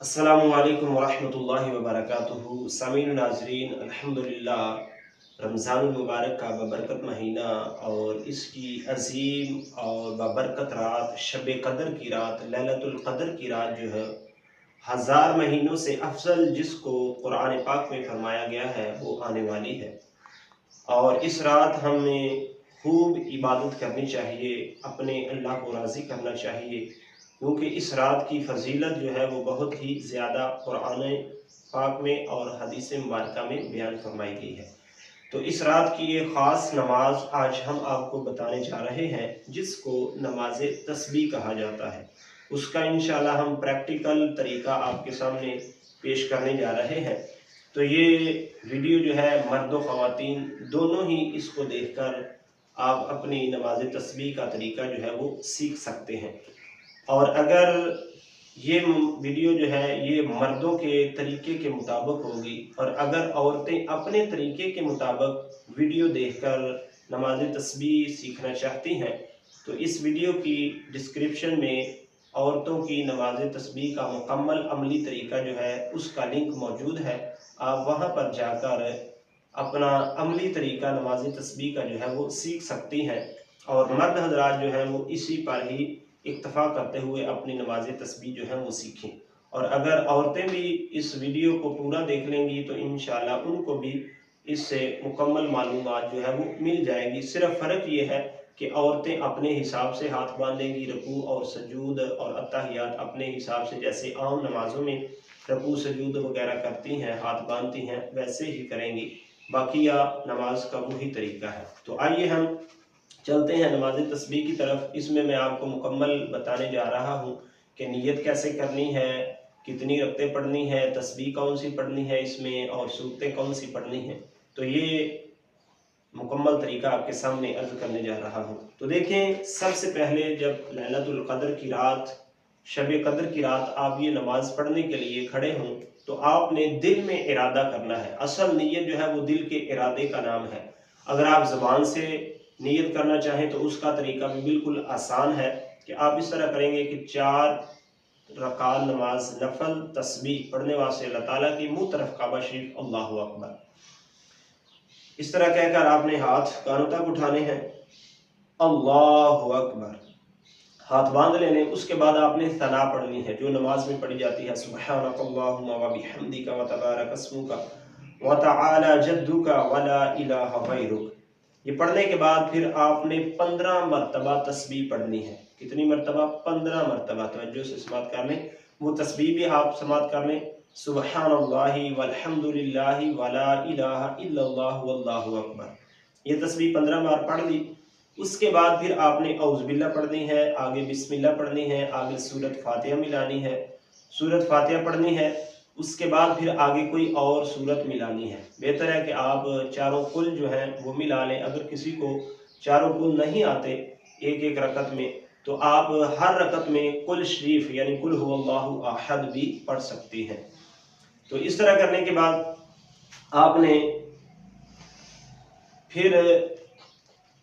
अस्सलामु अलैकुम वरहमतुल्लाहि वबरकातुहू। सामीन नाजरीन, अल्हम्दुलिल्लाह रमज़ान मुबारक का बबरकत महीना और इसकी अजीम और बबरकत रात शब कदर की रात लैलतुल कदर की रात जो है हज़ार महीनों से अफजल जिसको कुरान पाक में फरमाया गया है वो आने वाली है। और इस रात हमें खूब इबादत करनी चाहिए, अपने अल्लाह को राज़ी करना चाहिए, क्योंकि इस रात की फजीलत जो है वो बहुत ही ज़्यादा कुरान पाक में और हदीस मुबारका में बयान फरमाई गई है। तो इस रात की एक ख़ास नमाज आज हम आपको बताने जा रहे हैं, जिसको नमाज तस्बीह कहा जाता है। उसका इंशाल्लाह हम प्रैक्टिकल तरीका आपके सामने पेश करने जा रहे हैं। तो ये वीडियो जो है मर्द व ख़वातीन दोनों ही इसको देखकर आप अपनी नमाज तस्बीह का तरीका जो है वो सीख सकते हैं। और अगर ये वीडियो जो है ये मर्दों के तरीके के मुताबिक होगी और अगर औरतें अपने तरीके के मुताबिक वीडियो देखकर नमाज तस्बीह सीखना चाहती हैं तो इस वीडियो की डिस्क्रिप्शन में औरतों की नमाज तस्बीह का मुकम्मल अमली तरीका जो है उसका लिंक मौजूद है। आप वहां पर जाकर अपना अमली तरीका नमाज तस्बीह का जो है वो सीख सकती हैं और मर्द हजरात जो है वो इसी पर ही इक्तफा करते हुए अपनी नमाज तस्बीह जो है वो सीखें। और अगर औरतें भी इस वीडियो को पूरा देख लेंगी तो इंशाल्लाह उनको भी इससे मुकम्मल मालूमात जो है वो मिल जाएगी। सिर्फ फ़र्क ये है कि औरतें अपने हिसाब से हाथ बांधेंगी, रकू और सजूद और अत्तहियात अपने हिसाब से, जैसे आम नमाजों में रकू सजूद वगैरह करती हैं, हाथ बांधती हैं, वैसे ही करेंगी। बाकी या नमाज का वही तरीका है। तो आइए हम चलते हैं नमाज तस्बीह की तरफ। इसमें मैं आपको मुकम्मल बताने जा रहा हूँ कि नियत कैसे करनी है, कितनी रकतें पढ़नी है, तस्बीह कौन सी पढ़नी है इसमें और सूरतें कौन सी पढ़नी है। तो ये मुकम्मल तरीका आपके सामने अर्ज करने जा रहा हूँ। तो देखें, सबसे पहले जब लैलतुल कद्र की रात, शब कद्र की रात आप ये नमाज पढ़ने के लिए खड़े हों तो आपने दिल में इरादा करना है। असल नीयत जो है वो दिल के इरादे का नाम है। अगर आप ज़बान से नीयत करना चाहें तो उसका तरीका भी बिल्कुल आसान है कि आप इस तरह करेंगे कि 4 रकात नमाज नफल तस्बीह पढ़ने वास्ते अल्लाह ताला की मुंह तरफ काबा शरीफ, अल्लाहु अकबर, इस तरह कहकर आपने हाथ कानों तक उठाने हैं, अल्लाहु अकबर, हाथ बांध लेने। उसके बाद आपने सना पढ़नी है जो नमाज में पढ़ी जाती है, सुब्हानकल्लाहुम्मा व बिहम्दिका व तबारक अस्मुका व तआला जद्दुका व ला इलाहा गैरुक। ये पढ़ने के बाद फिर आपने 15 मरतबा तस्बीह पढ़नी है। कितनी मरतबा? 15 मरतबा। तवज्जो से समात कर लें, वो तस्बीह भी आप समात कर लें, सुब्हानल्लाहि वल्हम्दुलिल्लाहि वला इलाहा इल्लल्लाहु वल्लाहु अकबर। ये तस्बीह 15 बार पढ़ ली। उसके बाद फिर आपने औज़ बिल्लाह पढ़नी है, आगे बिस्मिल्लाह पढ़नी है, आगे सूरत फातिहा मिलानी है, सूरत फातिहा पढ़नी है। उसके बाद फिर आगे कोई और सूरत मिलानी है। बेहतर है कि आप चारों कुल जो हैं वो मिला लें। अगर किसी को चारों कुल नहीं आते एक एक रकत में तो आप हर रकत में कुल शरीफ यानी कुल हुवल्लाहु अहद भी पढ़ सकती हैं। तो इस तरह करने के बाद आपने फिर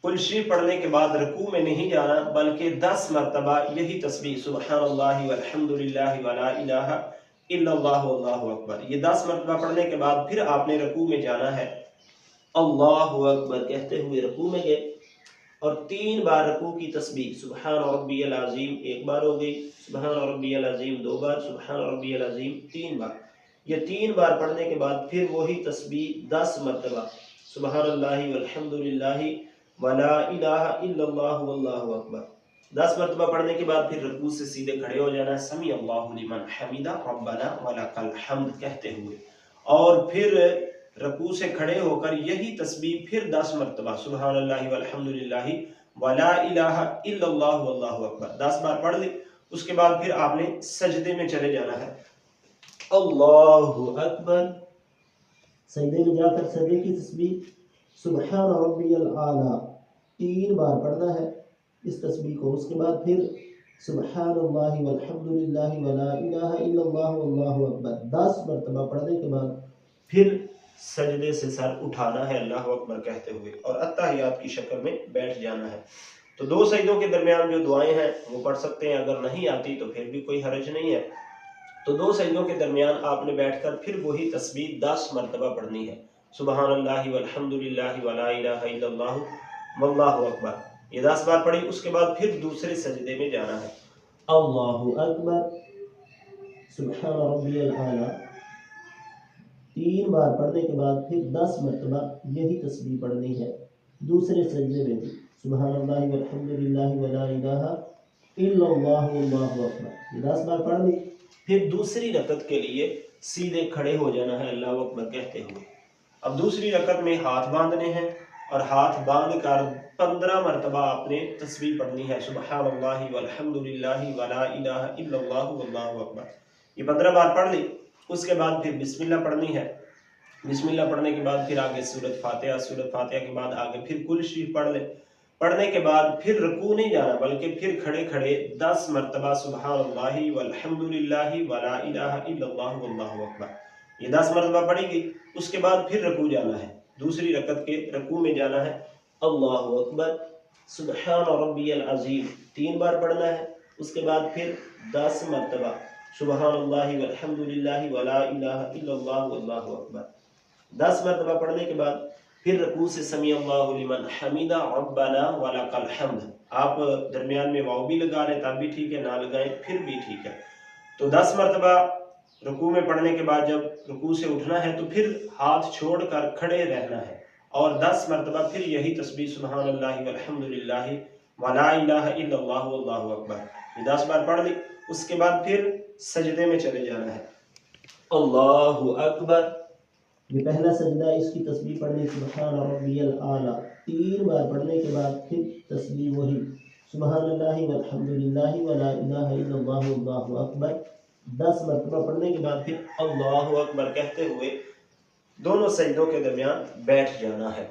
कुल शरीफ पढ़ने के बाद रकू में नहीं जाना, बल्कि 10 मरतबा यही तस्बीह सुब्हानल्लाहि वल्हम्दुलिल्लाहि वला इलाहा इल्लल्लाहु वल्लाहु अकबर, ये 10 मरतबा पढ़ने के बाद फिर आपने रकू में जाना है। अल्लाहु अकबर कहते हुए रकू में गए और 3 बार रकू की तस्बीह, सुब्हान रब्बियल अज़ीम एक बार हो गई, सुब्हान रब्बियल अज़ीम 2 बार, सुब्हान रब्बियल अज़ीम 3 बार। ये 3 बार पढ़ने के बाद फिर वही तस्बीह 10 मरतबा, सुब्हानल्लाहि वल्हम्दुलिल्लाहि वला इलाहा इल्लल्लाहु वल्लाहु अकबर। 10 मरतबा पढ़ने के बाद फिर रकू से सीधे खड़े हो जाना है, समी अल्लाहु लिमन हमीदा रब्बना वलकल हम्द कहते हुए। और फिर रकू से खड़े होकर यही तस्बीह फिर 10 मरतबा, सुब्हानल्लाहि वल्हम्दुलिल्लाहि वला इलाहा इल्लल्लाहु वल्लाहु अकबर 10 बार पढ़ ली। उसके बाद फिर आपने सजदे में चले जाना है, अल्लाहु अकबर, सजदे में जाकर सजदे की तस्बीह सुब्हान रब्बियल आला 3 बार पढ़ना है इस तस्बीह को। उसके बाद फिर सुब्हानल्लाहि वल्हम्दुलिल्लाहि वला इलाहा इल्लल्लाहु वल्लाहु अकबर 10 मरतबा पढ़ने के बाद फिर सजदे से सर उठाना है अल्लाहु अकबर कहते हुए और अत्तहियात की शक्ल में बैठ जाना है। तो 2 सजदों के दरमियान जो दुआएं हैं वो पढ़ सकते हैं, अगर नहीं आती तो फिर भी कोई हर्ज नहीं है। تو दो सजदों के दरमियान आपने बैठकर फिर वही तस्बीह 10 मरतबा पढ़नी है। सुबहान अल्लाह वल्हम्दुलिल्लाह वला इलाहा इल्लल्लाह वल्लाहु अकबर, ये 10 बार पढ़ी। उसके बाद फिर दूसरे सजदे में जाना है। अल्लाहु अकबर सुबहान रब्बियल आला 3 बार पढ़ने के बाद फिर 10 मरतबा यही तस्बीह पढ़नी है। दूसरे सजदे में भी सुबहान अल्लाह वल्हम्दुलिल्लाह वला इलाहा इल्लल्लाह वल्लाहु अकबर, ये 10 बार पढ़ ली। फिर दूसरी रकत के लिए सीधे खड़े हो जाना है अल्लाहु अकबर कहते हुए। अब दूसरी रकत में हाथ बांधने हैं और हाथ बांध कर 15 मरतबा आपने तस्बीह पढ़नी है। सुबहान अल्लाह वल्हम्दुलिल्लाह वला इलाहा इल्लल्लाह वल्लाहु अकबर, ये 15 बार पढ़ ली। उसके बाद फिर बिस्मिल्लाह पढ़नी है। बिस्मिल्लाह पढ़ने के बाद फिर आगे सूरत फातिहा के बाद आगे फिर कुल शरीफ पढ़ ले। पढ़ने के बाद फिर रुकू नहीं जाना, बल्कि फिर खड़े खड़े 10 मरतबा सुबहान अल्लाह वल्हम्दुलिल्लाह वला इलाहा इल्लल्लाह वल्लाहु अकबर, ये 10 मरतबा पढ़ी गई। उसके बाद फिर रुकू जाना है, दूसरी रकत के रुकू में जाना है। अल्लाहु अकबर सुबहान रब्बियल अज़ीम 3 बार पढ़ना है। उसके बाद फिर 10 मरतबा सुबहान अल्लाह वल्हम्दुलिल्लाह वला इलाहा इल्लल्लाह वल्लाहु अकबर, 10 मरतबा पढ़ने के बाद फिर रुकू से समी अल्लाहु लिमन हमीदा रब्बना वलकल हम्द, आप दरमियान में वाव भी लगा लें तब भी ठीक है, ना लगाएं फिर भी ठीक है। तो 10 मरतबा रुकू में पढ़ने के बाद जब रुकू से उठना है तो फिर हाथ छोड़कर खड़े रहना है और 10 मरतबा फिर यही तस्बीह सुबहान अल्लाह वल्हम्दुलिल्लाह वला इलाहा इल्लल्लाह वल्लाहु अकबर, ये 10 बार पढ़ ली। उसके बाद फिर सजदे में चले जाना है। अल्लाहु अकबर, ये पहला सजदा, इसकी तस्बीह पढ़नी सुबहान रब्बियल आला 3 बार पढ़ने के बाद फिर तस्बीह वही सुबहान अल्लाह वल्हम्दुलिल्लाह वला इलाहा इल्लल्लाह वल्लाहु अकबर, 10 मरतबा पढ़ने के बाद फिर अल्लाहु अकबर कहते हुए दोनों सजदों के दरमियान बैठ जाना है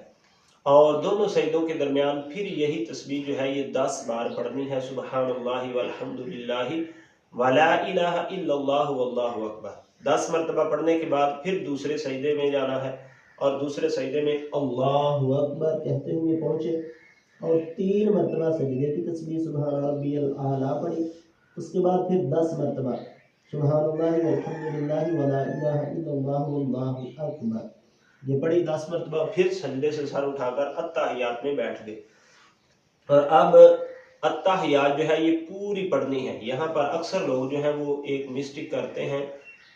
और दोनों सजदों के दरमियान फिर यही तस्बीह जो है ये 10 बार पढ़नी है। सुबहान अल्लाह वल्हम्दुलिल्लाह वला इलाहा इल्लल्लाह वल्लाहु अकबर, 10 मरतबा पढ़ने के बाद फिर दूसरे सजदे में जाना है और दूसरे सजदे में अल्लाहु अकबर कहते हुए पहुंचे और 3 मरतबा सजदे की तस्बीह सुबहान रब्बियल आला पढ़ी। उसके बाद फिर 10 मरतबा सुबहान अल्लाह वल्हम्दुलिल्लाह वला इलाहा इल्लल्लाह वल्लाहु अकबर, ये पढ़ी 10 मरतबा। फिर सजदे से सर उठाकर अत्तहियात में बैठ गए और अब अत्तहियात जो है ये पूरी पढ़नी है। यहाँ पर अक्सर लोग जो है वो एक मिस्टेक करते हैं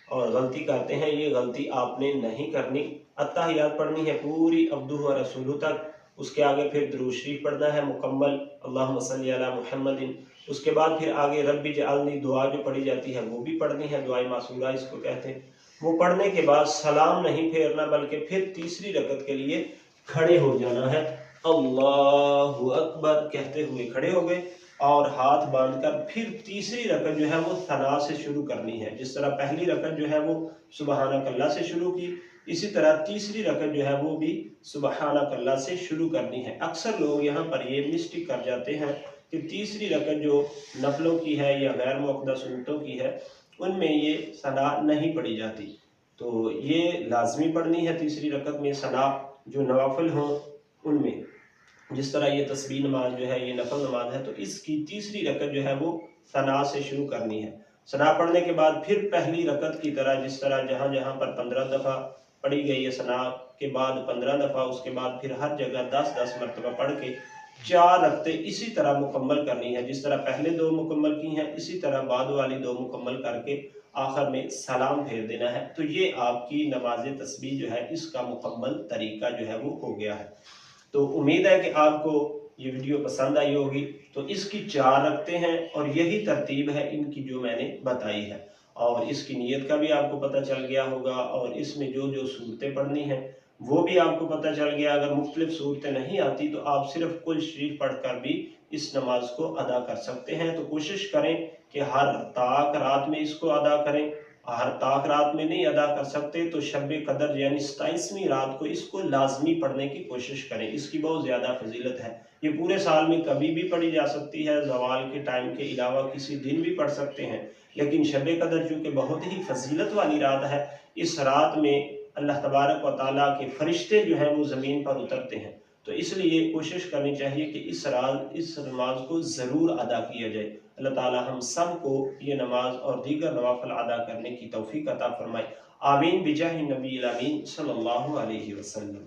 और गलती करते हैं, ये गलती आपने नहीं करनी। अत्तहियात पढ़नी है पूरी अब्दुहु व रसूलुहु तक, उसके आगे फिर दुरूद शरीफ पढ़ना है मुकम्मल अल्लाहुम्मा सल्ली अला मुहम्मदिन। उसके बाद फिर आगे रब्बी जअलनी दुआ जो पढ़ी जाती है वो भी पढ़नी है, दुआए मासूरा इसको कहते हैं। वो पढ़ने के बाद सलाम नहीं फेरना, बल्कि फिर तीसरी रकत के लिए खड़े हो जाना है। अल्लाहु अकबर कहते हुए खड़े हो गए और हाथ बांधकर फिर तीसरी रकत जो है वो सना से शुरू करनी है। जिस तरह पहली रकत जो है वो सुबहानकल्लाह से शुरू की, इसी तरह तीसरी रकत जो है वो भी सुबहानकल्लाह से शुरू करनी है। अक्सर लोग यहाँ पर ये मिस्टेक कर जाते हैं कि तीसरी रकत जो नफलों की है या गैर मुअक्कदा सुन्नतों की है उनमें ये सना नहीं पढ़ी जाती, तो ये लाजमी पढ़नी है तीसरी रकत में सना जो नवाफिल हों उनमें। जिस तरह ये तस्बीह नमाज जो है ये नफल नमाज है तो इसकी तीसरी रकत जो है वो सना से शुरू करनी है। सना पढ़ने के बाद फिर पहली रकत की तरह जिस तरह जहाँ जहाँ पर 15 दफ़ा पढ़ी गई है सना के बाद 15 दफ़ा, उसके बाद फिर हर जगह 10-10 मरतबा पढ़ के 4 रकतें इसी तरह मुकम्मल करनी है। जिस तरह पहले 2 मुकम्मल की हैं इसी तरह बाद वाली 2 मुकम्मल करके आखिर में सलाम फेर देना है। तो ये आपकी नमाज तस्बीह जो है इसका मुकम्मल तरीका जो है वो हो गया है। तो उम्मीद है कि आपको ये वीडियो पसंद आई होगी। तो इसकी 4 रकतें हैं और यही तरतीब है इनकी जो मैंने बताई है और इसकी नीयत का भी आपको पता चल गया होगा और इसमें जो जो सूरतें पढ़नी हैं वो भी आपको पता चल गया। अगर मुख्तलिफ सूरतें नहीं आती तो आप सिर्फ कुल शरीफ पढ़कर भी इस नमाज को अदा कर सकते हैं। तो कोशिश करें कि हर ताक रात में इसको अदा करें। हर ताक रात में नहीं अदा कर सकते तो शब कदर यानी 27वीं रात को इसको लाजमी पढ़ने की कोशिश करें, इसकी बहुत ज़्यादा फजीलत है। ये पूरे साल में कभी भी पढ़ी जा सकती है, ज़वाल के टाइम के अलावा किसी दिन भी पढ़ सकते हैं, लेकिन शब कदर चूँकि बहुत ही फजीलत वाली रात है, इस रात में अल्लाह तबारक व तआला के फरिश्ते जो हैं वो ज़मीन पर उतरते हैं। तो इसलिए कोशिश करनी चाहिए कि इस नमाज को ज़रूर अदा किया जाए। اللہ تعالی ہم سب کو یہ نماز اور دیگر نوافل ادا کرنے کی توفیق عطا فرمائے، آمین بجاہ النبی الامین صلی اللہ علیہ وسلم۔